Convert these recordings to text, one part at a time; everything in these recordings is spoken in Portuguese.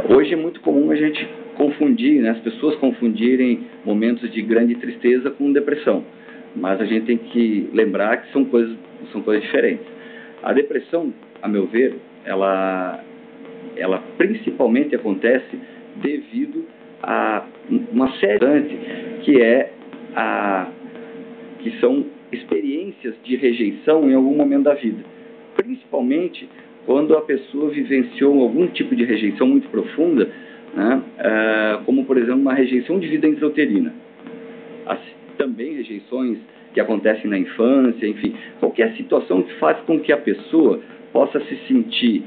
Hoje é muito comum a gente confundir, né, as pessoas confundirem momentos de grande tristeza com depressão, mas a gente tem que lembrar que são coisas diferentes. A depressão, a meu ver, ela principalmente acontece devido a uma série que são experiências de rejeição em algum momento da vida, principalmente quando a pessoa vivenciou algum tipo de rejeição muito profunda, né, como, por exemplo, uma rejeição de vida intrauterina. Também rejeições que acontecem na infância, enfim, qualquer situação que faz com que a pessoa possa se sentir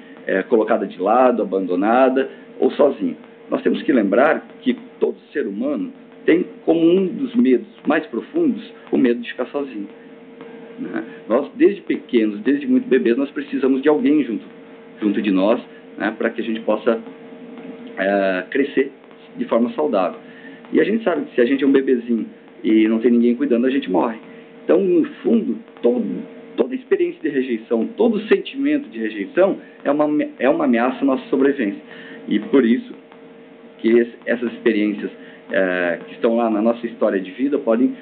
colocada de lado, abandonada ou sozinha. Nós temos que lembrar que todo ser humano tem como um dos medos mais profundos o medo de ficar sozinho. Nós, desde pequenos, desde muito bebês, nós precisamos de alguém junto de nós, né, para que a gente possa crescer de forma saudável. E a gente sabe que se a gente é um bebezinho e não tem ninguém cuidando, a gente morre. Então, no fundo, toda experiência de rejeição, todo sentimento de rejeição é uma ameaça à nossa sobrevivência. E por isso que essas experiências que estão lá na nossa história de vida podem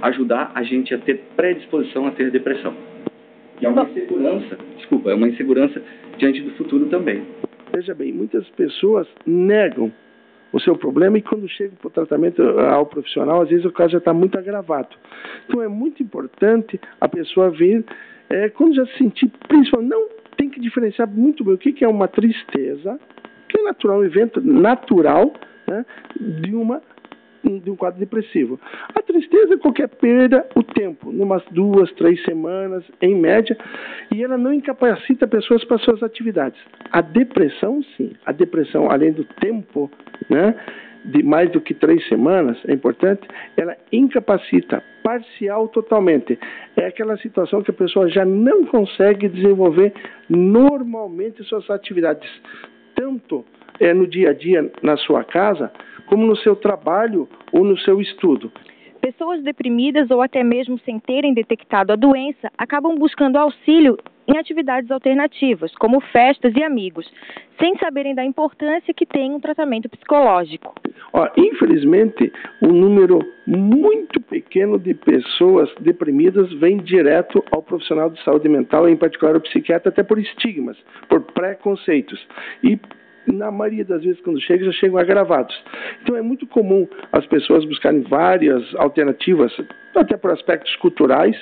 ajudar a gente a ter predisposição a ter depressão. E é uma insegurança diante do futuro também. Veja bem, muitas pessoas negam o seu problema e quando chega para o tratamento ao profissional, às vezes o caso já está muito agravado. Então é muito importante a pessoa vir, quando já se sentir, principalmente, não tem que diferenciar muito bem o que é uma tristeza, que é natural, um evento natural, né, de um quadro depressivo. A tristeza é qualquer perda, o tempo, numas 2, 3 semanas, em média, e ela não incapacita pessoas para suas atividades. A depressão, sim. A depressão, além do tempo, né, de mais do que 3 semanas, é importante, ela incapacita parcial totalmente. É aquela situação que a pessoa já não consegue desenvolver normalmente suas atividades, tanto no dia a dia na sua casa, como no seu trabalho ou no seu estudo. Pessoas deprimidas ou até mesmo sem terem detectado a doença acabam buscando auxílio em atividades alternativas, como festas e amigos, sem saberem da importância que tem um tratamento psicológico. Infelizmente, um número muito pequeno de pessoas deprimidas vem direto ao profissional de saúde mental, em particular o psiquiatra, até por estigmas, por preconceitos. E na maioria das vezes, quando chegam, já chegam agravados. Então, é muito comum as pessoas buscarem várias alternativas, até por aspectos culturais,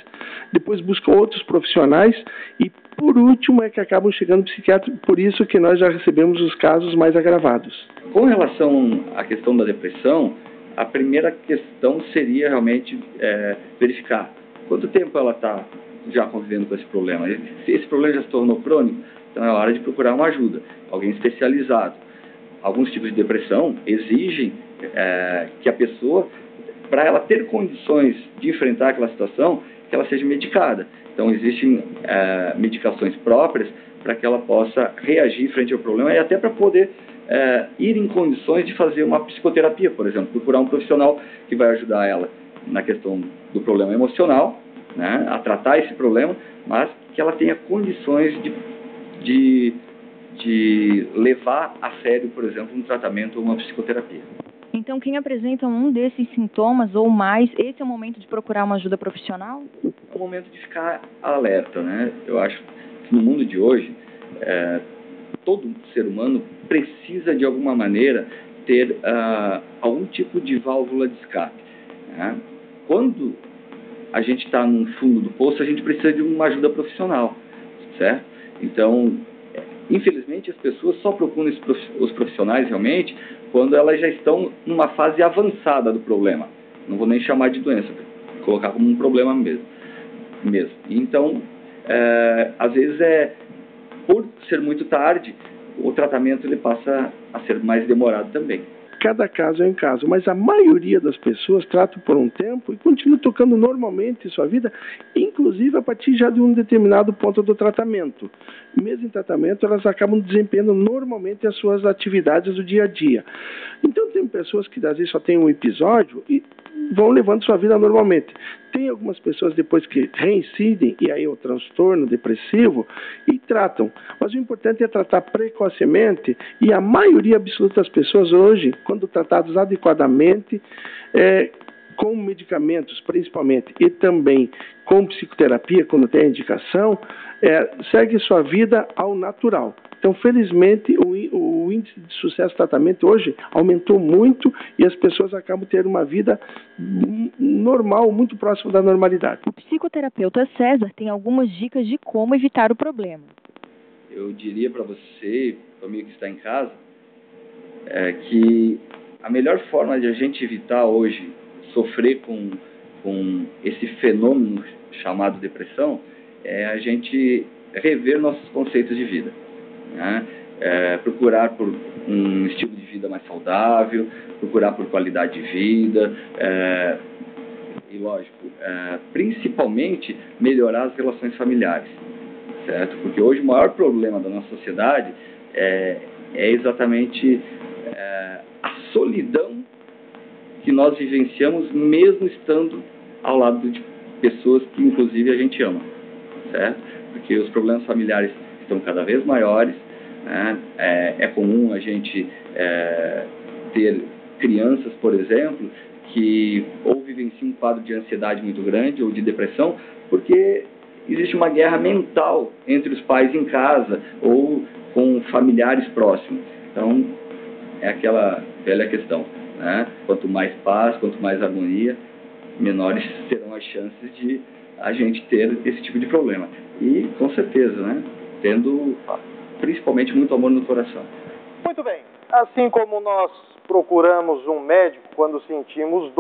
depois buscam outros profissionais e, por último, é que acabam chegando no psiquiatra, por isso que nós já recebemos os casos mais agravados. Com relação à questão da depressão, a primeira questão seria realmente verificar quanto tempo ela está já convivendo com esse problema. Se esse problema já se tornou crônico, então é hora de procurar uma ajuda, alguém especializado. Alguns tipos de depressão exigem que a pessoa, para ela ter condições de enfrentar aquela situação, que ela seja medicada. Então existem medicações próprias para que ela possa reagir frente ao problema e até para poder ir em condições de fazer uma psicoterapia, por exemplo, procurar um profissional que vai ajudar ela na questão do problema emocional, né, a tratar esse problema, mas que ela tenha condições de levar a sério, por exemplo, um tratamento ou uma psicoterapia. Então, quem apresenta um desses sintomas ou mais, esse é o momento de procurar uma ajuda profissional? É o momento de ficar alerta, né? Eu acho que no mundo de hoje, todo ser humano precisa, de alguma maneira, ter algum tipo de válvula de escape, né? Quando a gente está no fundo do poço, a gente precisa de uma ajuda profissional, certo? Então, infelizmente, as pessoas só procuram os profissionais realmente quando elas já estão numa fase avançada do problema. Não vou nem chamar de doença, vou colocar como um problema mesmo. Então, às vezes, por ser muito tarde, o tratamento ele passa a ser mais demorado também. cada caso é um caso, mas a maioria das pessoas trata por um tempo e continua tocando normalmente sua vida, inclusive a partir já de um determinado ponto do tratamento. Mesmo em tratamento, elas acabam desempenhando normalmente as suas atividades do dia a dia. Então, tem pessoas que às vezes só tem um episódio e vão levando sua vida normalmente. Tem algumas pessoas depois que reincidem, e aí é o transtorno depressivo, e tratam. Mas o importante é tratar precocemente, e a maioria absoluta das pessoas hoje, quando tratadas adequadamente, com medicamentos principalmente, e também com psicoterapia, quando tem indicação, segue sua vida ao natural. Então, felizmente, o índice de sucesso do tratamento hoje aumentou muito e as pessoas acabam tendo uma vida normal, muito próxima da normalidade. O psicoterapeuta César tem algumas dicas de como evitar o problema. Eu diria para você, amigo que está em casa, que a melhor forma de a gente evitar hoje sofrer com esse fenômeno chamado depressão é a gente rever nossos conceitos de vida. Né? Procurar por um estilo de vida mais saudável, procurar por qualidade de vida e, lógico, principalmente melhorar as relações familiares, certo? Porque hoje o maior problema da nossa sociedade é exatamente a solidão que nós vivenciamos mesmo estando ao lado de pessoas que inclusive a gente ama, certo? Porque os problemas familiares estão cada vez maiores, né? É comum a gente ter crianças, por exemplo, que ou vivenciam um quadro de ansiedade muito grande ou de depressão, porque existe uma guerra mental entre os pais em casa ou com familiares próximos. Então, é aquela velha questão, né? Quanto mais paz, quanto mais harmonia, menores serão as chances de a gente ter esse tipo de problema. E, com certeza, né? Tendo principalmente muito amor no coração. Muito bem. Assim como nós procuramos um médico quando sentimos dor,